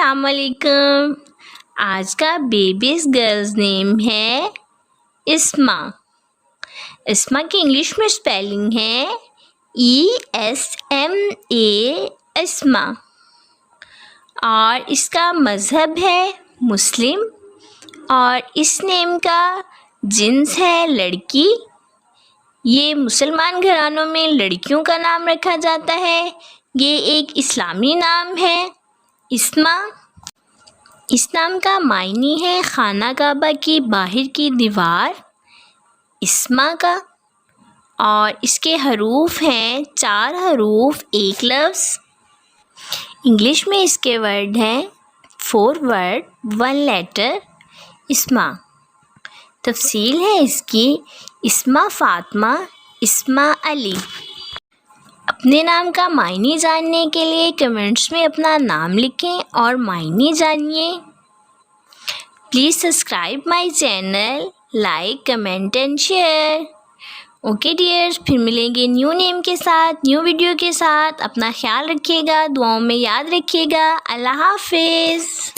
السلام علیکم. آج کا بیبیز گرلز نیم ہے اسما. اسما کی انگلش میں اسپیلنگ ہے ESMA اسما، اور اس کا مذہب ہے مسلم، اور اس نیم کا جنس ہے لڑکی. یہ مسلمان گھرانوں میں لڑکیوں کا نام رکھا جاتا ہے. یہ ایک اسلامی نام ہے اسما. اس نام کا معنی ہے خانہ کعبہ کی باہر کی دیوار اسما کا، اور اس کے حروف ہیں 4 حروف ایک لفظ. انگلش میں اس کے ورڈ ہیں 4 ورڈ 1 لیٹر اسما. تفصیل ہے اس کی اسما فاطمہ، اسما علی. اپنے نام کا معنی جاننے کے لیے کمنٹس میں اپنا نام لکھیں اور معنی جانیے. Please subscribe my channel, like, comment and share. Okay dears, پھر ملیں گے نیو نیم کے ساتھ، نیو ویڈیو کے ساتھ. اپنا خیال رکھیے گا، دعاؤں میں یاد رکھیے گا. اللہ حافظ.